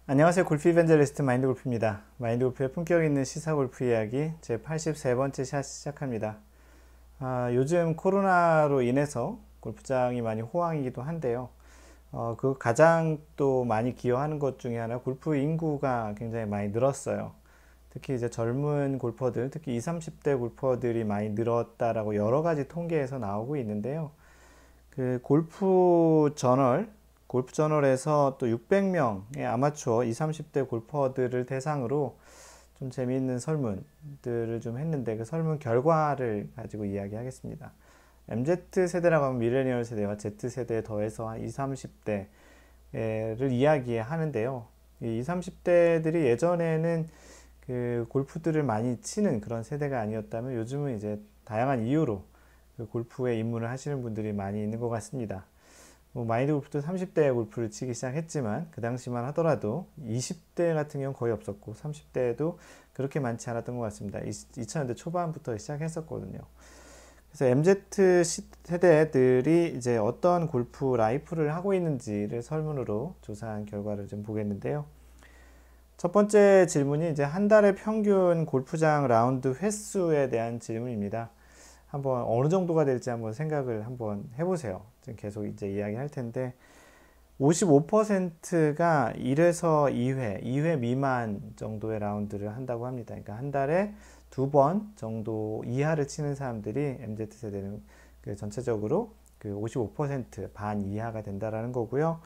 안녕하세요. 골프 이벤저리스트 마인드 골프입니다. 마인드 골프의 품격 있는 시사 골프 이야기 제 83번째 샷 시작합니다. 요즘 코로나로 인해서 골프장이 많이 호황이기도 한데요. 그 가장 또 많이 기여하는 것 중에 하나 골프 인구가 굉장히 많이 늘었어요. 특히 이제 젊은 골퍼들, 특히 20, 30대 골퍼들이 많이 늘었다라고 여러 가지 통계에서 나오고 있는데요. 그 골프 저널에서 또 600명의 아마추어 20, 30대 골퍼들을 대상으로 좀 재미있는 설문들을 좀 했는데 그 설문 결과를 가지고 이야기하겠습니다. MZ세대라고 하면 밀레니얼 세대와 Z세대에 더해서 한 20, 30대를 이야기하는데요. 이 20, 30대들이 예전에는 그 골프들을 많이 치는 그런 세대가 아니었다면 요즘은 이제 다양한 이유로 그 골프에 입문을 하시는 분들이 많이 있는 것 같습니다. 마인드 골프도 30대 골프를 치기 시작했지만 그 당시만 하더라도 20대 같은 경우는 거의 없었고 30대에도 그렇게 많지 않았던 것 같습니다. 2000년대 초반부터 시작했었거든요. 그래서 MZ 세대들이 이제 어떤 골프 라이프를 하고 있는지를 설문으로 조사한 결과를 좀 보겠는데요. 첫 번째 질문이 이제 한 달의 평균 골프장 라운드 횟수에 대한 질문입니다. 한번 어느 정도가 될지 한번 생각을 한번 해보세요. 지금 계속 이제 이야기할 텐데 55%가 1에서 2회 미만 정도의 라운드를 한다고 합니다. 그러니까 한 달에 두 번 정도 이하를 치는 사람들이 MZ세대는 그 전체적으로 그 55%반 이하가 된다라는 거고요.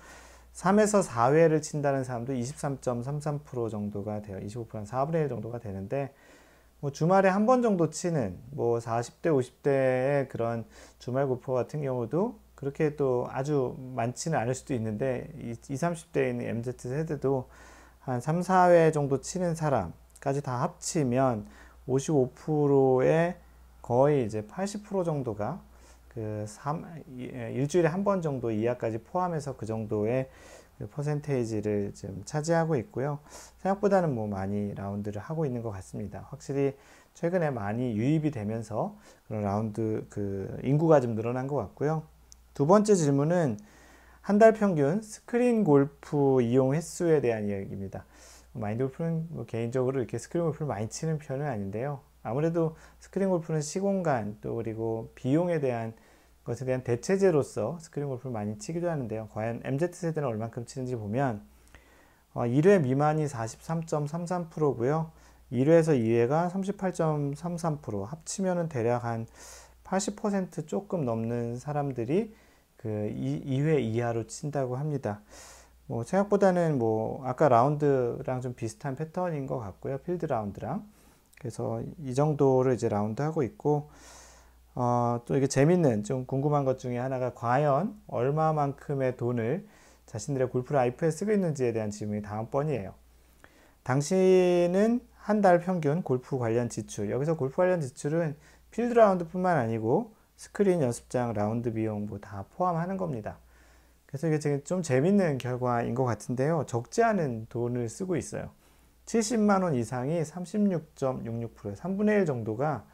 3에서 4회를 친다는 사람도 23.33% 정도가 돼요. 25%한 4분의 1 정도가 되는데 뭐 주말에 한 번 정도 치는 뭐 40대, 50대의 그런 주말 골퍼 같은 경우도 그렇게 또 아주 많지는 않을 수도 있는데 20, 30대에 있는 MZ 세대도 한 3, 4회 정도 치는 사람까지 다 합치면 55%의 거의 이제 80% 정도가 그 일주일에 한 번 정도 이하까지 포함해서 그 정도의 그 퍼센테이지를 좀 차지하고 있고요. 생각보다는 뭐 많이 라운드를 하고 있는 것 같습니다. 확실히 최근에 많이 유입이 되면서 그런 라운드 그 인구가 좀 늘어난 것 같고요. 두 번째 질문은 한 달 평균 스크린 골프 이용 횟수에 대한 이야기입니다. 마인드 골프는 뭐 개인적으로 이렇게 스크린 골프를 많이 치는 편은 아닌데요. 아무래도 스크린 골프는 시공간 또 그리고 비용에 대한 것에 대한 대체제로서 스크린 골프를 많이 치기도 하는데요. 과연 MZ세대는 얼만큼 치는지 보면 1회 미만이 43.33%고요. 1회에서 2회가 38.33%, 합치면은 대략 한 80% 조금 넘는 사람들이 그 2회 이하로 친다고 합니다. 뭐 생각보다는 뭐 아까 라운드랑 좀 비슷한 패턴인 것 같고요. 필드 라운드랑. 그래서 이 정도를 이제 라운드 하고 있고 또 이게 재밌는 좀 궁금한 것 중에 하나가 과연 얼마만큼의 돈을 자신들의 골프 라이프에 쓰고 있는지에 대한 질문이 다음번이에요. 당신은 한 달 평균 골프 관련 지출, 여기서 골프 관련 지출은 필드 라운드뿐만 아니고 스크린 연습장 라운드 비용 뭐 다 포함하는 겁니다. 그래서 이게 좀 재밌는 결과인 것 같은데요. 적지 않은 돈을 쓰고 있어요. 70만 원 이상이 36.66%, 3분의 1 정도가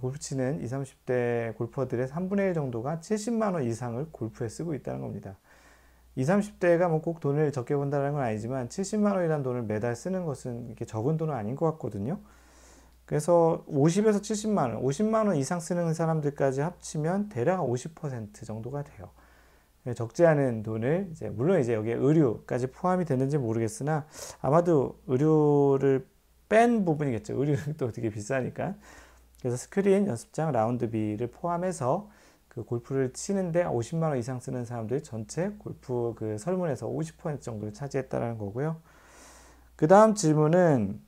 골프 치는 20, 30대 골퍼들의 3분의 1 정도가 70만 원 이상을 골프에 쓰고 있다는 겁니다. 20, 30대가 뭐 꼭 돈을 적게 번다는 건 아니지만 70만 원이라는 돈을 매달 쓰는 것은 이렇게 적은 돈은 아닌 것 같거든요. 그래서 50에서 70만 원, 50만 원 이상 쓰는 사람들까지 합치면 대략 50% 정도가 돼요. 적지 않은 돈을 이제 물론 이제 여기에 의류까지 포함이 되는지 모르겠으나 아마도 의류를 뺀 부분이겠죠. 의류는 또 되게 비싸니까. 그래서 스크린 연습장 라운드비를 포함해서 그 골프를 치는데 50만 원 이상 쓰는 사람들이 전체 골프 그 설문에서 50% 정도를 차지했다는 거고요. 그 다음 질문은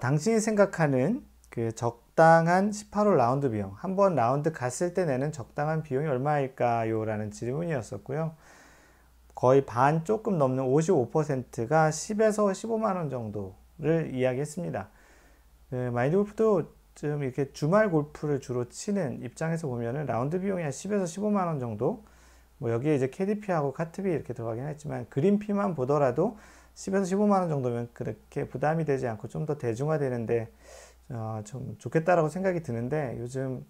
당신이 생각하는 그 적당한 18홀 라운드 비용, 한번 라운드 갔을 때 내는 적당한 비용이 얼마일까요? 라는 질문이었었고요. 거의 반 조금 넘는 55%가 10에서 15만 원 정도를 이야기했습니다. 마인드 골프도 좀 이렇게 주말 골프를 주로 치는 입장에서 보면은 라운드 비용이 한 10에서 15만 원 정도, 뭐 여기에 이제 KDP하고 카트비 이렇게 들어가긴 했지만 그린피만 보더라도 10에서 15만 원 정도면 그렇게 부담이 되지 않고 좀 더 대중화되는데 좀 좋겠다라고 생각이 드는데 요즘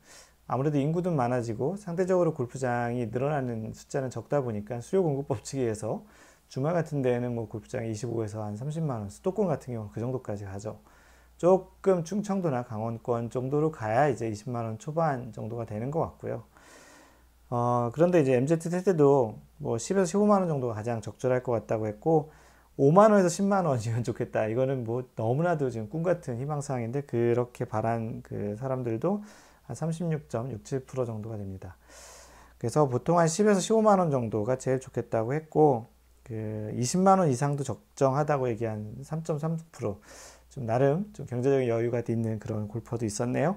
아무래도 인구도 많아지고 상대적으로 골프장이 늘어나는 숫자는 적다 보니까 수요 공급 법칙에 의해서 주말 같은 데에는 뭐 골프장이 25에서 한 30만 원, 수도권 같은 경우는 그 정도까지 가죠. 조금 충청도나 강원권 정도로 가야 이제 20만 원 초반 정도가 되는 것 같고요. 그런데 이제 MZ 세대도 뭐 10에서 15만 원 정도가 가장 적절할 것 같다고 했고, 5만 원에서 10만 원이면 좋겠다. 이거는 뭐 너무나도 지금 꿈 같은 희망사항인데, 그렇게 바란 그 사람들도 한 36.67% 정도가 됩니다. 그래서 보통 한 10에서 15만 원 정도가 제일 좋겠다고 했고, 그 20만 원 이상도 적정하다고 얘기한 3.3%, 좀 나름 좀 경제적인 여유가 있는 그런 골퍼도 있었네요.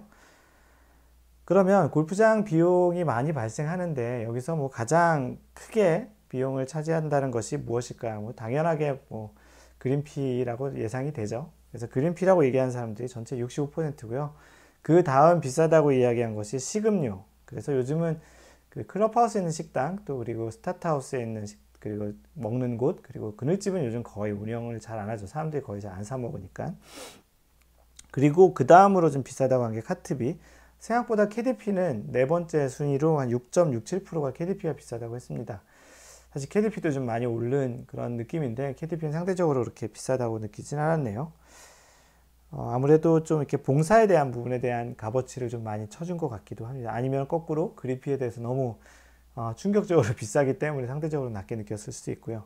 그러면 골프장 비용이 많이 발생하는데, 여기서 뭐 가장 크게 비용을 차지한다는 것이 무엇일까요? 뭐 당연하게 뭐 그린피라고 예상이 되죠. 그래서 그린피라고 얘기하는 사람들이 전체 65%고요. 그 다음 비싸다고 이야기한 것이 식음료. 그래서 요즘은 그 클럽하우스에 있는 식당, 또 그리고 스타트하우스에 있는 그리고 먹는 곳, 그리고 그늘집은 요즘 거의 운영을 잘 안 하죠. 사람들이 거의 잘 안 사 먹으니까. 그리고 그 다음으로 좀 비싸다고 한 게 카트비. 생각보다 KDP는 네 번째 순위로 한 6.67%가 KDP가 비싸다고 했습니다. 사실 KDP도 좀 많이 오른 그런 느낌인데, KDP는 상대적으로 그렇게 비싸다고 느끼진 않았네요. 아무래도 좀 이렇게 봉사에 대한 부분에 대한 값어치를 좀 많이 쳐준 것 같기도 합니다. 아니면 거꾸로 그린피에 대해서 너무 충격적으로 비싸기 때문에 상대적으로 낮게 느꼈을 수도 있고요.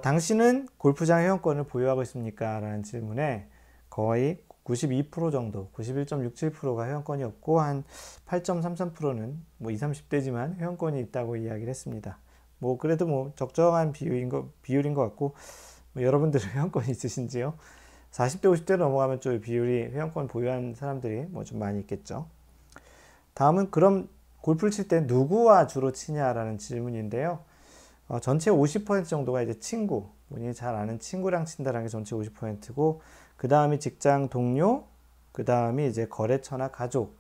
당신은 골프장 회원권을 보유하고 있습니까? 라는 질문에 거의 92% 정도, 91.67%가 회원권이 없고, 한 8.33%는 뭐 20, 30대지만 회원권이 있다고 이야기를 했습니다. 뭐 그래도 뭐 적정한 비율인 것 같고, 뭐 여러분들은 회원권이 있으신지요? 40대, 50대로 넘어가면 좀 비율이 회원권 보유한 사람들이 뭐 좀 많이 있겠죠. 다음은 그럼 골프를 칠 때 누구와 주로 치냐라는 질문인데요. 전체 50% 정도가 이제 친구, 본인이 잘 아는 친구랑 친다라는 게 전체 50%고, 그 다음이 직장 동료, 그 다음이 이제 거래처나 가족.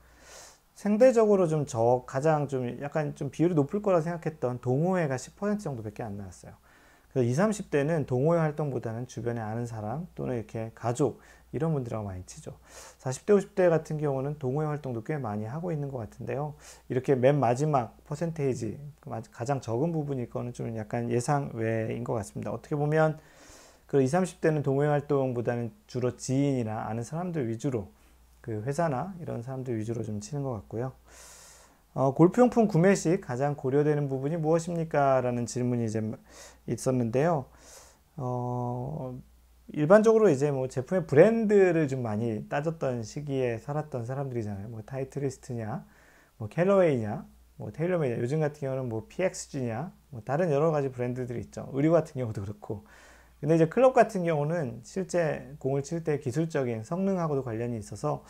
상대적으로 좀 가장 좀 약간 좀 비율이 높을 거라 생각했던 동호회가 10% 정도밖에 안 나왔어요. 그래서 20, 30대는 동호회 활동보다는 주변에 아는 사람 또는 이렇게 가족, 이런 분들하고 많이 치죠. 40대, 50대 같은 경우는 동호회 활동도 꽤 많이 하고 있는 것 같은데요. 이렇게 맨 마지막 퍼센테이지, 가장 적은 부분일 거는 좀 약간 예상 외인 것 같습니다. 어떻게 보면 그 20, 30대는 동호회 활동보다는 주로 지인이나 아는 사람들 위주로, 그 회사나 이런 사람들 위주로 좀 치는 것 같고요. 골프용품 구매 시 가장 고려되는 부분이 무엇입니까? 라는 질문이 이제 있었는데요. 일반적으로 이제 뭐 제품의 브랜드를 좀 많이 따졌던 시기에 살았던 사람들이잖아요. 뭐 타이틀리스트냐, 뭐 캘러웨이냐, 뭐 테일러메이드냐, 요즘 같은 경우는 뭐 PXG냐, 뭐 다른 여러 가지 브랜드들이 있죠. 의류 같은 경우도 그렇고. 근데 이제 클럽 같은 경우는 실제 공을 칠 때 기술적인 성능하고도 관련이 있어서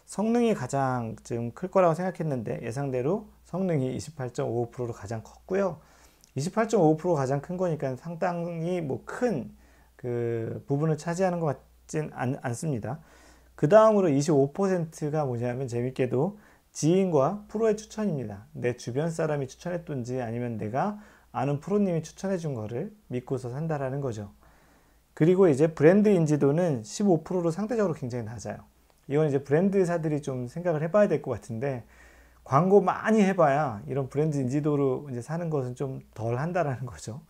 성능이 가장 좀 클 거라고 생각했는데, 예상대로 성능이 28.55%로 가장 컸고요. 28.55%가 가장 큰 거니까 상당히 뭐 큰 그 부분을 차지하는 것 같진 않습니다. 그 다음으로 25%가 뭐냐면, 재밌게도 지인과 프로의 추천입니다. 내 주변 사람이 추천했던지 아니면 내가 아는 프로님이 추천해 준 거를 믿고서 산다라는 거죠. 그리고 이제 브랜드 인지도는 15%로 상대적으로 굉장히 낮아요. 이건 이제 브랜드사들이 좀 생각을 해봐야 될 것 같은데, 광고 많이 해봐야 이런 브랜드 인지도로 이제 사는 것은 좀 덜 한다라는 거죠.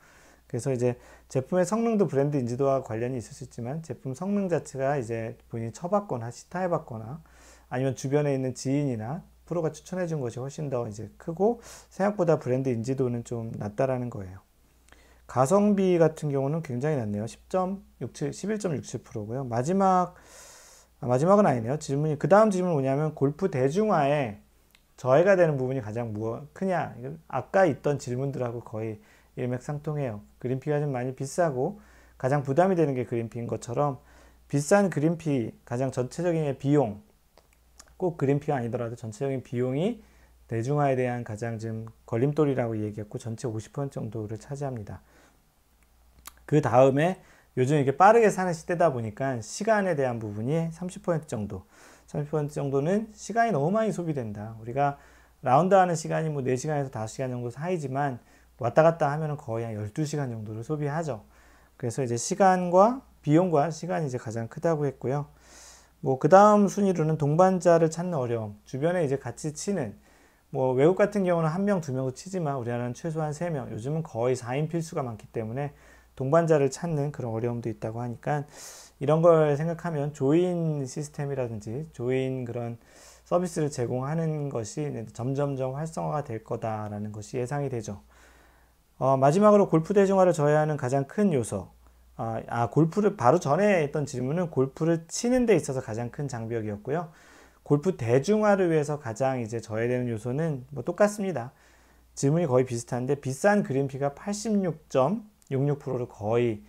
그래서 이제 제품의 성능도 브랜드 인지도와 관련이 있을 수 있지만, 제품 성능 자체가 이제 본인이 쳐봤거나 시타해봤거나 아니면 주변에 있는 지인이나 프로가 추천해준 것이 훨씬 더 이제 크고, 생각보다 브랜드 인지도는 좀 낮다라는 거예요. 가성비 같은 경우는 굉장히 낮네요. 11.67%고요. 마지막은 아니네요. 그 다음 질문은 뭐냐면, 골프 대중화에 저해가 되는 부분이 가장 크냐? 아까 있던 질문들하고 거의 일맥상통해요. 그린피가 좀 많이 비싸고 가장 부담이 되는 게 그린피인 것처럼, 비싼 그린피 가장 전체적인 비용, 꼭 그린피가 아니더라도 전체적인 비용이 대중화에 대한 가장 좀 걸림돌이라고 얘기했고, 전체 50% 정도를 차지합니다. 그 다음에 요즘 이렇게 빠르게 사는 시대다 보니까 시간에 대한 부분이 30% 정도, 30% 정도는 시간이 너무 많이 소비된다. 우리가 라운드 하는 시간이 뭐 4시간에서 5시간 정도 사이지만, 왔다 갔다 하면 거의 한 12시간 정도를 소비하죠. 그래서 이제 비용과 시간이 이제 가장 크다고 했고요. 뭐 그 다음 순위로는 동반자를 찾는 어려움, 주변에 이제 같이 치는, 뭐 외국 같은 경우는 1명, 2명도 치지만 우리나라는 최소한 3명, 요즘은 거의 4인 필수가 많기 때문에 동반자를 찾는 그런 어려움도 있다고 하니까 이런 걸 생각하면 조인 시스템이라든지 조인 그런 서비스를 제공하는 것이 점점점 활성화가 될 거다라는 것이 예상이 되죠. 마지막으로 골프 대중화를 저해하는 가장 큰 요소. 골프를 바로 전에 했던 질문은 골프를 치는 데 있어서 가장 큰 장벽이었고요. 골프 대중화를 위해서 가장 이제 저해되는 요소는 뭐 똑같습니다. 질문이 거의 비슷한데 비싼 그린피가 86.66%를 거의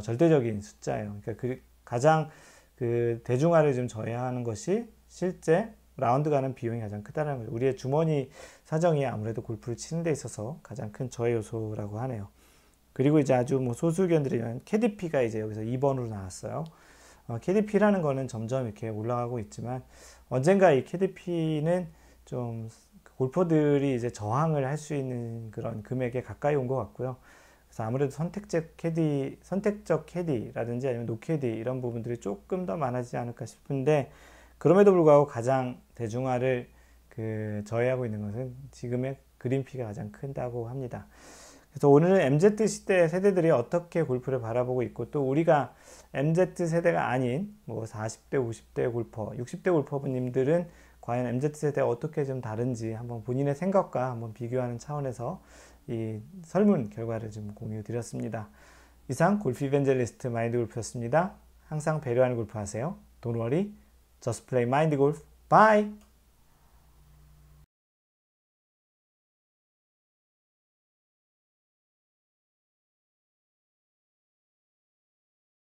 절대적인 숫자예요. 그러니까 가장 그 대중화를 좀 저해하는 것이 실제 라운드 가는 비용이 가장 크다는 거죠. 우리의 주머니 사정이 아무래도 골프를 치는 데 있어서 가장 큰 저해 요소라고 하네요. 그리고 이제 아주 뭐 소수 의견들이면 KDP가 이제 여기서 2번으로 나왔어요. KDP라는 거는 점점 이렇게 올라가고 있지만 언젠가 이 KDP는 좀 골퍼들이 이제 저항을 할 수 있는 그런 금액에 가까이 온 것 같고요. 그래서 아무래도 선택적 캐디라든지 아니면 노캐디 이런 부분들이 조금 더 많아지지 않을까 싶은데 그럼에도 불구하고 가장 대중화를 저해하고 있는 것은 지금의 그린피가 가장 큰다고 합니다. 그래서 오늘은 MZ 시대 세대들이 어떻게 골프를 바라보고 있고 또 우리가 MZ 세대가 아닌 뭐 40대, 50대 골퍼, 60대 골퍼분님들은 과연 MZ 세대가 어떻게 좀 다른지 한번 본인의 생각과 한번 비교하는 차원에서 이 설문 결과를 좀 공유 드렸습니다. 이상 골프 이벤젤리스트 마인드 골프였습니다. 항상 배려하는 골프 하세요. Don't worry, just play mind golf. Bye!